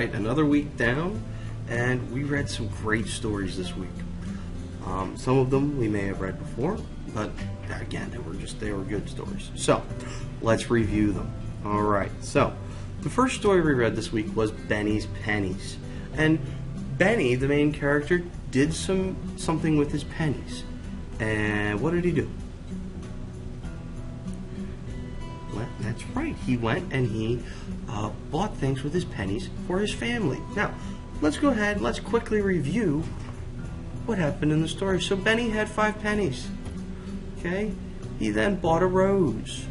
right, another week down, and we read some great stories this week. Some of them we may have read before, but again, they were good stories. So let's review them. All right. So the first story we read this week was Benny's Pennies, and Benny, the main character, did something with his pennies. And what did he do? Well, that's right. He went and he bought things with his pennies for his family. Now, let's go ahead and let's quickly review what happened in the story. So Benny had 5 pennies. Okay? He then bought a rose.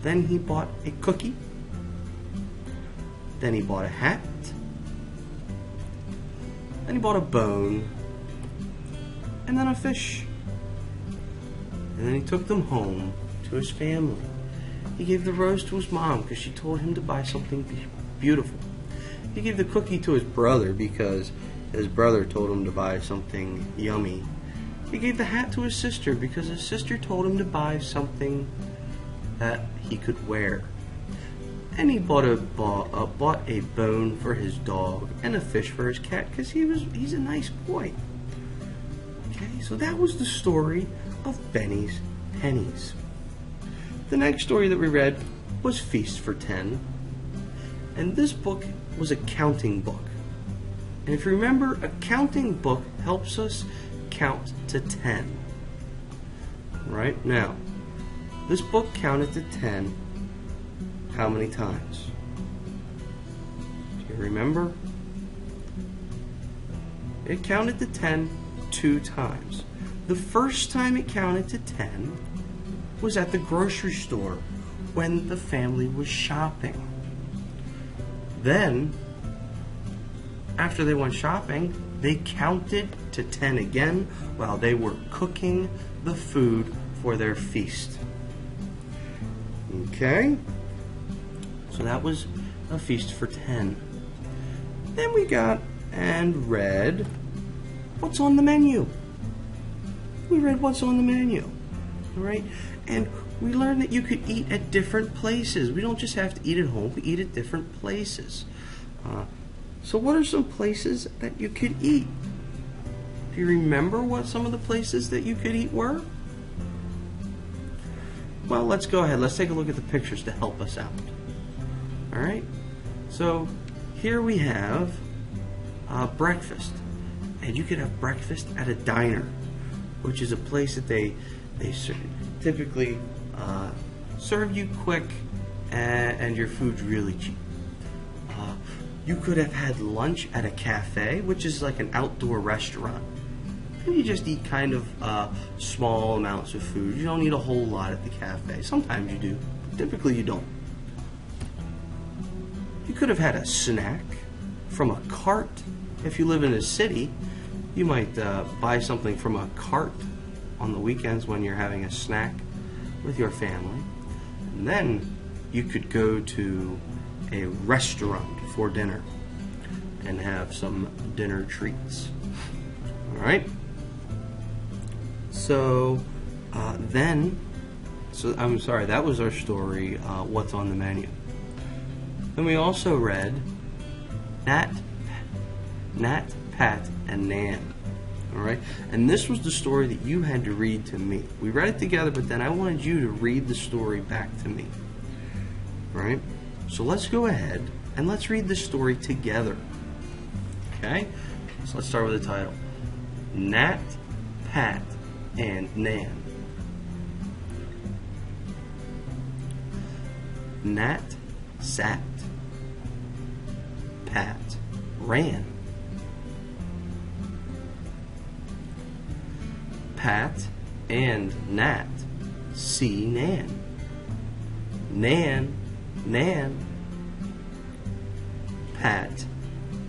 Then he bought a cookie. Then he bought a hat. Then he bought a bone. And then a fish. And then he took them home to his family. He gave the rose to his mom because she told him to buy something beautiful. He gave the cookie to his brother because his brother told him to buy something yummy. He gave the hat to his sister because his sister told him to buy something that he could wear. And he bought a bone for his dog and a fish for his cat because he's a nice boy. Okay, so that was the story of Benny's Pennies. The next story that we read was Feast for 10. And this book was a counting book. And if you remember, a counting book helps us count to 10. Right? Now, this book counted to 10 how many times? Do you remember? It counted to 10 2 times. The first time it counted to 10 was at the grocery store when the family was shopping. Then, after they went shopping, they counted to 10 again while they were cooking the food for their feast. Okay? So that was a feast for 10. Then we got and read what's on the menu. We read what's on the menu. All right? And we learned that you could eat at different places. We don't just have to eat at home. We eat at different places. So what are some places that you could eat? Do you remember what some of the places that you could eat were? Well, let's go ahead. Let's take a look at the pictures to help us out. All right? So here we have breakfast. And you could have breakfast at a diner, which is a place that they typically serve you quick and your food's really cheap. You could have had lunch at a cafe, which is like an outdoor restaurant. And you just eat kind of small amounts of food. You don't eat a whole lot at the cafe. Sometimes you do. Typically you don't. You could have had a snack from a cart. If you live in a city, you might buy something from a cart on the weekends when you're having a snack with your family. And then you could go to a restaurant for dinner and have some dinner treats. All right? So I'm sorry, that was our story, What's on the Menu. Then we also read Nat, Pat, and Nan. All right? And this was the story that you had to read to me. We read it together, but then I wanted you to read the story back to me. All right? So let's go ahead and let's read the story together. Okay? So let's start with the title. Nat, Pat, and Nan. Nat sat. Pat ran. Pat and Nat see Nan. Nan, Pat,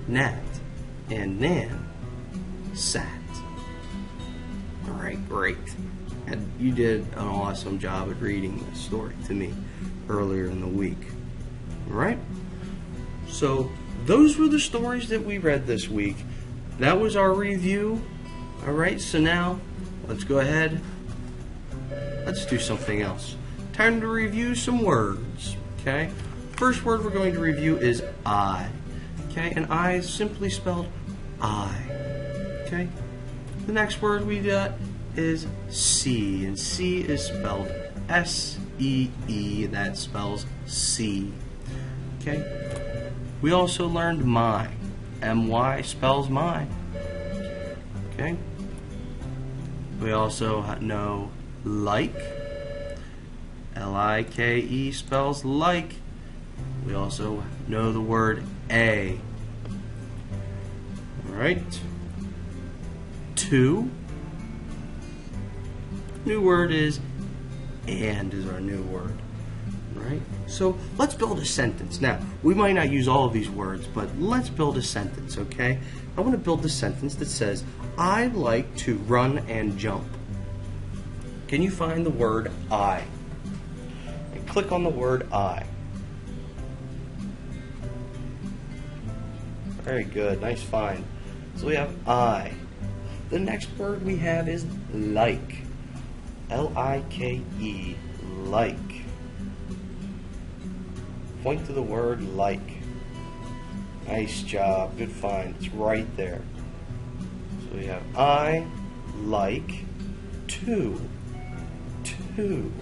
Nat, and Nan sat. All right, great. And you did an awesome job at reading this story to me earlier in the week. All right? So those were the stories that we read this week. That was our review. All right, so now let's go ahead. Let's do something else. Time to review some words. Okay? First word we're going to review is I. Okay, and I is simply spelled I. Okay, the next word we got is C, and C is spelled S-E-E, that spells see. Okay, we also learned my. M-Y spells my. Okay, we also know like. L-I-K-E spells like. We also know the word A. Alright. To. New word is and is our new word. Right? So let's build a sentence. Now, we might not use all of these words, but let's build a sentence, okay? I want to build a sentence that says, I like to run and jump. Can you find the word I? And click on the word I. Very good, nice find. So we have I. The next word we have is like. L-I-K-E, like. Point to the word like. Nice job, good find, it's right there. So we have I like to. Good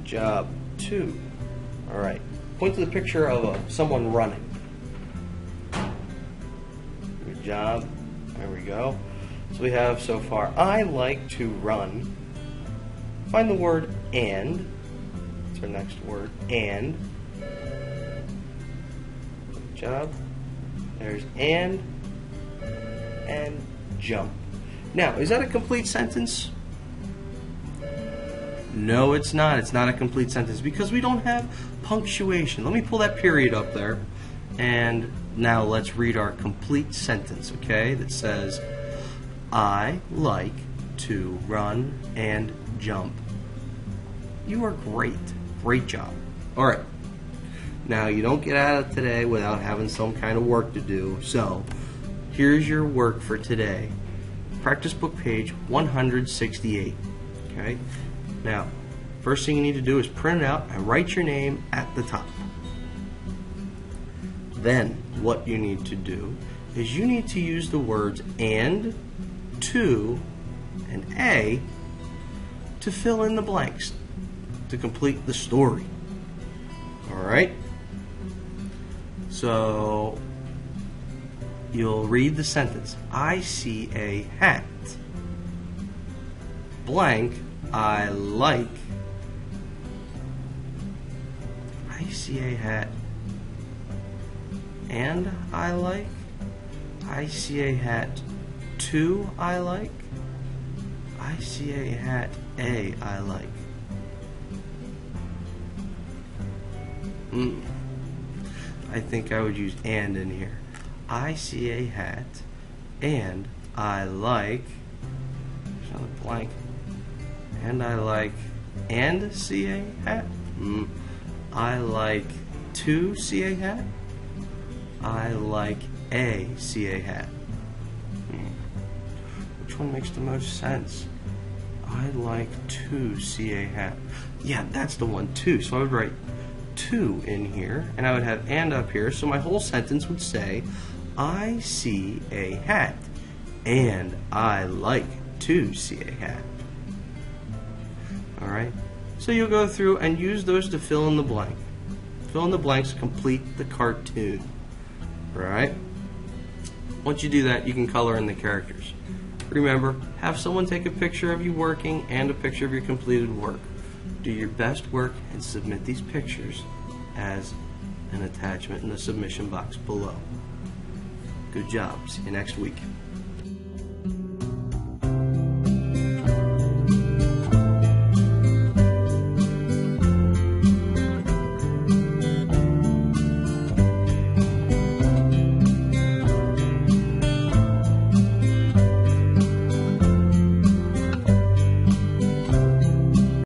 job, to. Alright, point to the picture of someone running. Good job, there we go. So we have so far, I like to run. Find the word and. That's our next word, and. Good job. There's and jump. Now, is that a complete sentence? No, it's not. It's not a complete sentence because we don't have punctuation. Let me pull that period up there. And now let's read our complete sentence, okay? That says, I like to run and jump. You are great. Great job. All right. Now, you don't get out of today without having some kind of work to do. So, here's your work for today. Practice book page 168. Okay? Now, first thing you need to do is print it out and write your name at the top. Then, what you need to do is you need to use the words and, to, and a to fill in the blanks to complete the story. Alright? So, you'll read the sentence. I see a hat. Blank, I like. I see a hat. And I like. I see a hat. Two, I like. I see a hat. A, I like. I think I would use and in here. I see a hat, and I like, blank, and I like, and see a hat. I like to see a hat. I like a see a hat. Which one makes the most sense? I like to see a hat. Yeah, that's the one, too. So I would write to in here, and I would have and up here, so my whole sentence would say, I see a hat, and I like to see a hat. Alright, so you'll go through and use those to fill in the blank. Fill in the blanks, complete the cartoon. Alright? Once you do that, you can color in the characters. Remember, have someone take a picture of you working and a picture of your completed work. Do your best work and submit these pictures as an attachment in the submission box below. Good job. See you next week.